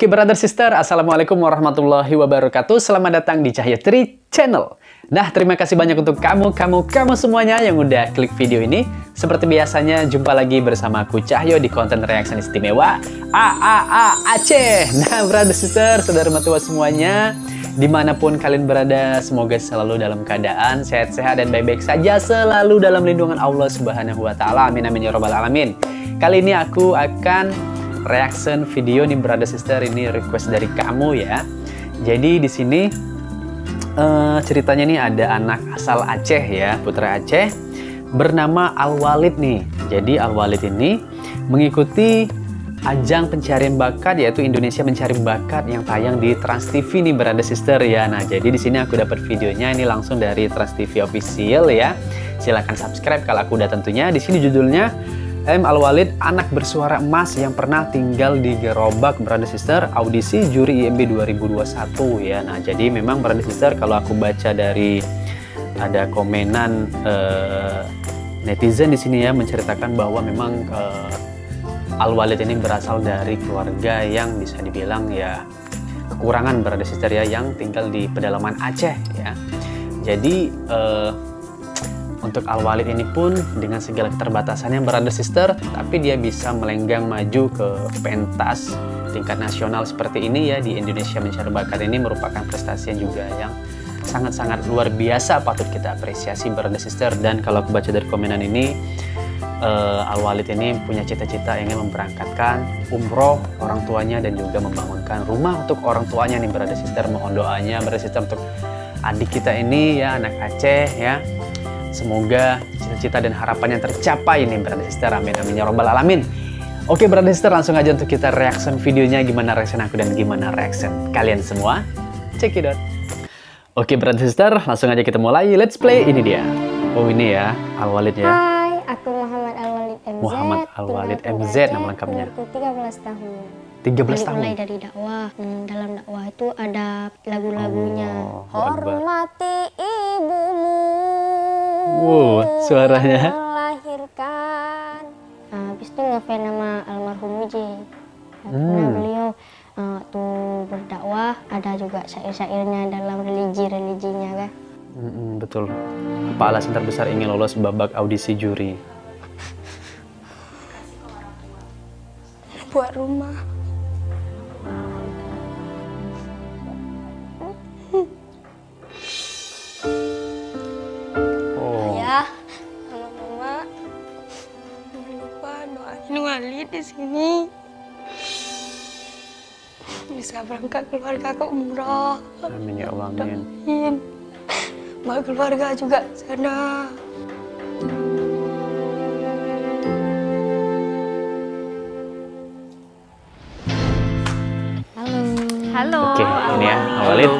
Oke brother sister, assalamualaikum warahmatullahi wabarakatuh. Selamat datang di Cahyo Tri Channel. Nah, terima kasih banyak untuk kamu semuanya yang udah klik video ini. Seperti biasanya, jumpa lagi bersama aku Cahyo di konten reaction istimewa Aceh. Nah, brother sister, saudara mertua semuanya, dimanapun kalian berada, semoga selalu dalam keadaan sehat-sehat dan baik-baik saja, selalu dalam lindungan Allah Subhanahu wa Ta'ala. Amin amin ya robbal alamin. Kali ini aku akan reaction video nih brother sister, ini request dari kamu ya. Jadi di sini ceritanya nih ada anak asal Aceh ya, putra Aceh bernama Al-Walid nih. Jadi Al-Walid ini mengikuti ajang pencarian bakat, yaitu Indonesia Mencari Bakat yang tayang di Trans TV nih brother sister ya. Nah, jadi di sini aku dapat videonya ini langsung dari Trans TV official ya. Silahkan subscribe kalau aku udah tentunya. Di sini judulnya Al-Walid, anak bersuara emas yang pernah tinggal di gerobak brother sister, audisi juri IMB 2021 ya. Nah, jadi memang brother sister, kalau aku baca dari ada komenan netizen di sini ya, menceritakan bahwa memang Al-Walid ini berasal dari keluarga yang bisa dibilang ya kekurangan brother sister ya, yang tinggal di pedalaman Aceh ya. Jadi untuk Al-Walid ini pun dengan segala keterbatasannya brother sister, tapi dia bisa melenggang maju ke pentas tingkat nasional seperti ini ya. Di Indonesia Mencari Bakat ini merupakan prestasi yang juga yang sangat-sangat luar biasa, patut kita apresiasi brother sister. Dan kalau aku baca dari komenan ini, Al-Walid ini punya cita-cita ingin memberangkatkan umroh orang tuanya dan juga membangunkan rumah untuk orang tuanya nih brother sister. Mohon doanya brother sister untuk adik kita ini ya, anak Aceh ya. Semoga cita-cita dan harapannya tercapai nih brother sister. Amin amin ya robbal alamin. Oke brother sister, langsung aja untuk kita reaction videonya. Gimana reaction aku dan gimana reaction kalian semua. Check it out. Oke brother sister, langsung aja kita mulai. Let's play. Ini dia. Oh ini ya Al-Walid ya. Hai, aku Muhammad Al-Walid MZ. Muhammad Al-Walid MZ nama lengkapnya. Umurku 13 tahun. 13 tahun. Mulai dari dakwah. Dalam dakwah itu ada lagu-lagunya. Allahu Akbar. Hormati ibumu. Wow, suaranya. Melahirkan. Habis itu ngefans nama almarhum Uji. Karena beliau waktu berdakwah ada juga syair-syairnya dalam religi-religinya kan. Betul. Apa alasan terbesar ingin lolos babak audisi juri? Buat rumah. Ayah, mama, jangan lupa doain Walid di sini. Bisa berangkat keluarga ke umroh. Amin ya Allah, amin. Doain. Bawa keluarga juga sana. Halo. Halo. Oke, ini ya Al-Walid.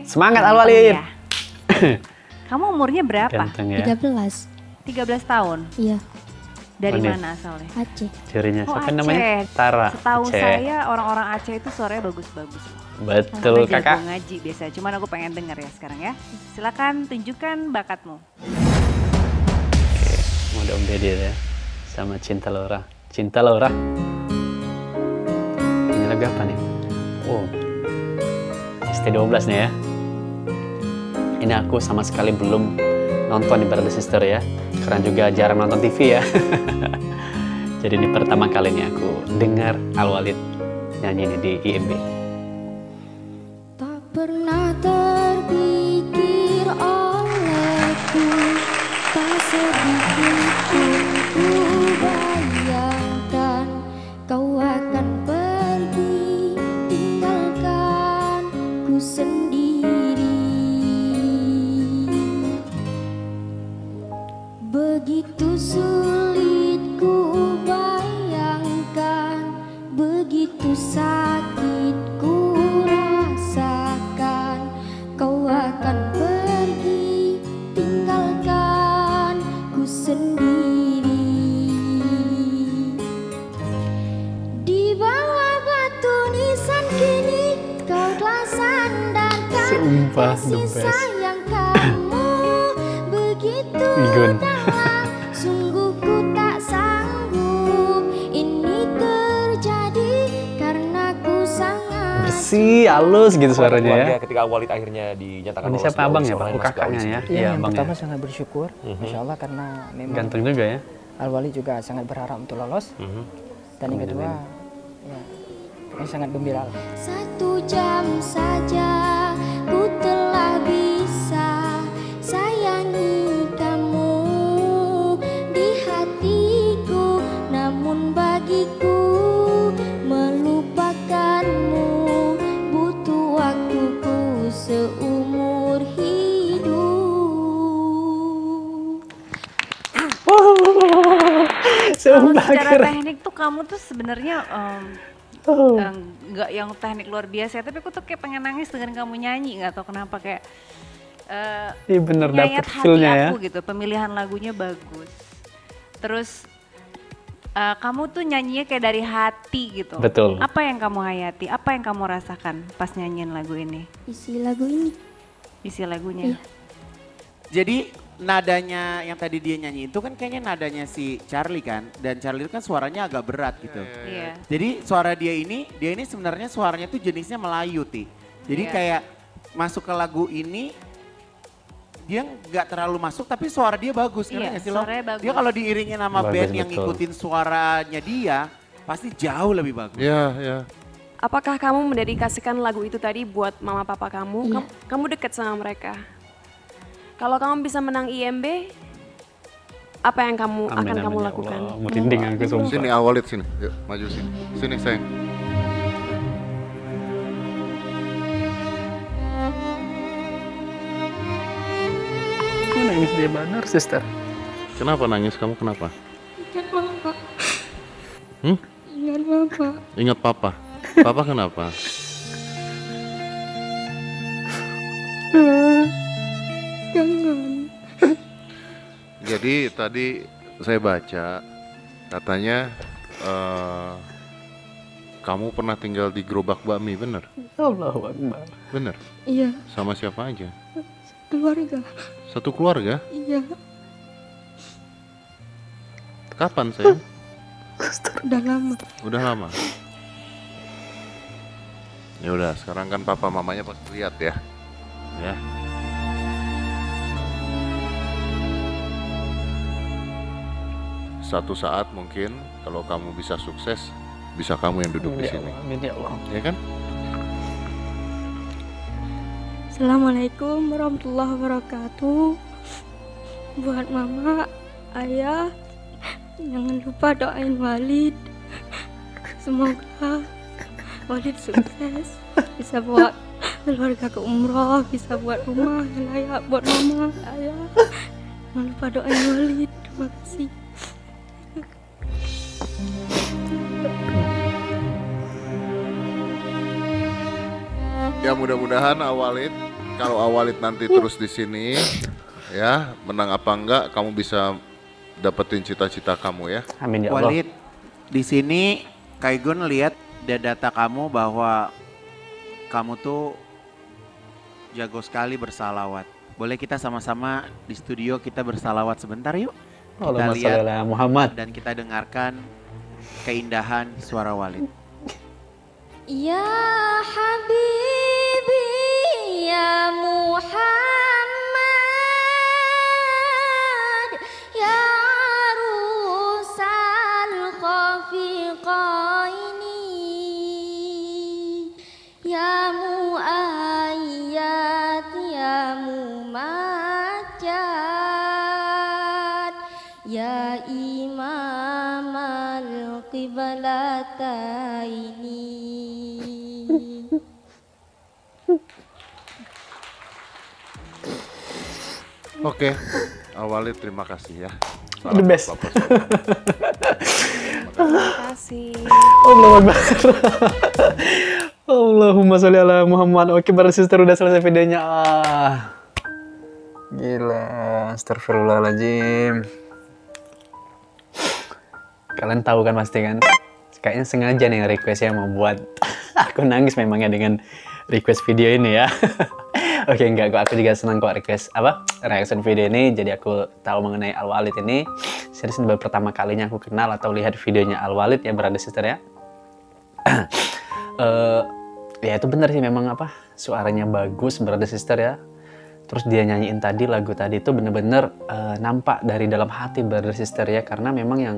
Semangat Al-Walid. Ya. Kamu umurnya berapa? Ganteng ya. 13. 13 tahun. Iya, Dari Wanit. mana asalnya? Aceh. Jurinya Oh, siapa Aceh. namanya? Tara. Setahu Aceh. saya orang-orang Aceh itu suaranya bagus-bagus. Betul Karena kakak. jago ngaji biasanya. Cuman aku pengen denger ya sekarang ya. Silakan tunjukkan bakatmu. Mau ada Om Deddy ya sama Cinta Laura. Cinta Laura. Ini lagu apa nih? Oh, ST12 nih ya. Ini aku sama sekali belum nonton di brother sister ya. Karena juga jarang nonton TV ya. Jadi ini pertama kali nih aku dengar Al-Walid nyanyi ini di IMB. Tak pernah terpikir olehku, tak sedikit pun ku bayangkan kau akan pergi tinggalkan ku sendiri. Begitu sulit ku bayangkan, begitu sakit ku rasakan, kau akan pergi tinggalkan ku sendiri. Di bawah batu nisan kini kau telah sandarkan. Sumpah, the kasih best. sayang kamu begitu Igun. dalam, sungguh ku tak sanggup ini terjadi karena ku sangat bersih, halus gitu suaranya ya. Keluarga ketika Walid akhirnya dinyatakan Ini lolos siapa di abang ya, audisi Pak? online Oh, Mas kakaknya Bawi ya? sendiri. Iya, Yang abang pertama ya. sangat bersyukur, Masya Allah, karena memang Ganteng juga ya. Al-Wali juga sangat berharap untuk lolos. Dan yang kedua, ya, pokoknya sangat gembira lah. 1 jam saja ku telah bisa sayangi kamu di hatiku, namun bagiku melupakanmu butuh waktuku seumur hidup. Kalau Sumpah secara keren. teknik tuh kamu tuh sebenarnya nggak yang teknik luar biasa, tapi aku tuh kayak pengen nangis dengan kamu nyanyi, nggak tahu kenapa kayak Iya bener nyayat dapet hati feel-nya ya. aku gitu. Pemilihan lagunya bagus. Terus kamu tuh nyanyinya kayak dari hati gitu. Betul. Apa yang kamu hayati? Apa yang kamu rasakan pas nyanyiin lagu ini? Isi lagu ini. Isi lagunya. Iya. Jadi nadanya yang tadi dia nyanyi itu kan kayaknya nadanya si Charlie kan, dan Charlie itu kan suaranya agak berat gitu. Iya. Jadi suara dia ini sebenarnya suaranya tuh jenisnya Melayu, Ti. Jadi Iya. kayak masuk ke lagu ini dia nggak terlalu masuk tapi suara dia bagus. Iya, Ngerti nggak sih lo? suaranya bagus. Dia kalau diiringin sama Bagus, band yang betul. ngikutin suaranya dia pasti jauh lebih bagus. Iya, iya. Apakah kamu mendedikasikan lagu itu tadi buat mama papa kamu? Iya. Kamu dekat sama mereka. Kalau kamu bisa menang IMB, apa yang kamu Amin, akan amin, kamu ya lakukan? Allah. Merinding aku sumpah. Sini Walid sini. Yuk, maju sini. Sini sayang. Kok nangis dia bener, sister? Kenapa nangis kamu? Kenapa? Ingat mama. Hmm? Ingat mama. Ingat papa. Papa kenapa? Jangan. Jadi tadi saya baca katanya kamu pernah tinggal di gerobak bakmi, bener? Allahu Akbar. Bener? Iya, Sama siapa aja? keluarga. Satu keluarga? Iya, Kapan sayang? udah lama. Udah lama. Ya udah, sekarang kan papa mamanya pasti lihat ya. Ya. Satu saat mungkin kalau kamu bisa sukses, bisa kamu yang duduk di Ya sini. Allah, amin ya Allah. Ya kan? Assalamualaikum warahmatullahi wabarakatuh. Buat mama, ayah, jangan lupa doain Walid. Semoga Walid sukses, bisa buat keluarga ke umroh, bisa buat rumah yang layak buat mama, ayah. Jangan lupa doain Walid. Terima kasih. Ya mudah-mudahan Awalid, kalau Awalid nanti terus di sini, ya menang apa enggak, kamu bisa dapetin cita-cita kamu ya. Amin ya Allah. Walid, di sini Kaigun lihat data kamu bahwa kamu tuh jago sekali bersalawat. Boleh kita sama-sama di studio kita bersalawat sebentar yuk? Kita Allahumma sholli lihat ala Muhammad. dan kita dengarkan keindahan suara Walid. Ya Habibi ya Muhammad ya Rusal Khafiqaini ya Muayyad ya Mumajjad ya Imam al-Qiblataini. Oke, Awalid terima kasih ya. The best. Papa semua. Terima kasih. Allahu Akbar. Allahumma sholli ala Muhammad. Oke, para sister udah selesai videonya. Gila, astagfirullahaladzim. Kalian tahu kan pasti kan? Kayaknya sengaja nih request yang membuat aku nangis memangnya dengan request video ini ya. Oke, enggak kok, aku juga senang kok reaction video ini. Jadi aku tahu mengenai Al-Walid ini. Serius ini baru pertama kalinya aku kenal atau lihat videonya Al-Walid ya, berada sister ya. ya itu benar sih, memang apa, suaranya bagus brother sister ya. Terus dia nyanyiin tadi lagu tadi itu bener-bener nampak dari dalam hati brother sister ya, karena memang yang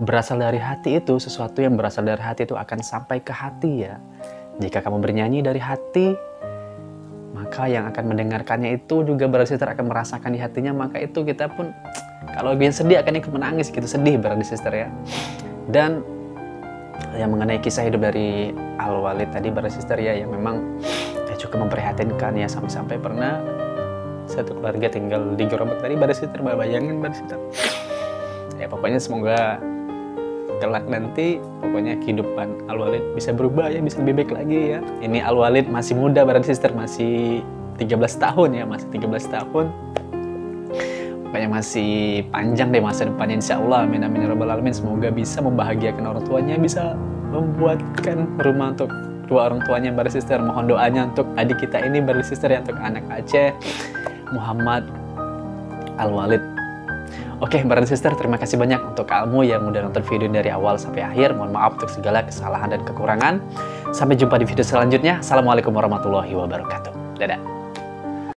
berasal dari hati itu, sesuatu yang berasal dari hati itu akan sampai ke hati ya. Jika kamu bernyanyi dari hati, maka yang akan mendengarkannya itu juga brother sister akan merasakan di hatinya, maka itu kita pun kalau bikin sedih akan ikut menangis gitu, sedih brother sister ya. Dan yang mengenai kisah hidup dari Al-Walid tadi brother sister ya, yang memang cukup memprihatinkan ya, sampai-sampai pernah satu keluarga tinggal di gerobak tadi brother sister, bayangin brother sister. Ya pokoknya semoga kelak nanti pokoknya kehidupan Al-Walid bisa berubah ya, bisa lebih baik lagi ya. Ini Al-Walid masih muda brother sister, masih 13 tahun ya, masih 13 tahun. Pokoknya masih panjang deh masa depannya insya Allah. Amin amin ya rabbal alamin. Semoga bisa membahagiakan orang tuanya, bisa membuatkan rumah untuk dua orang tuanya brother sister. Mohon doanya untuk adik kita ini brother sister ya, untuk anak Aceh Muhammad Al-Walid. Oke brother sister, terima kasih banyak untuk kamu yang udah nonton video dari awal sampai akhir. Mohon maaf untuk segala kesalahan dan kekurangan. Sampai jumpa di video selanjutnya. Assalamualaikum warahmatullahi wabarakatuh. Dadah.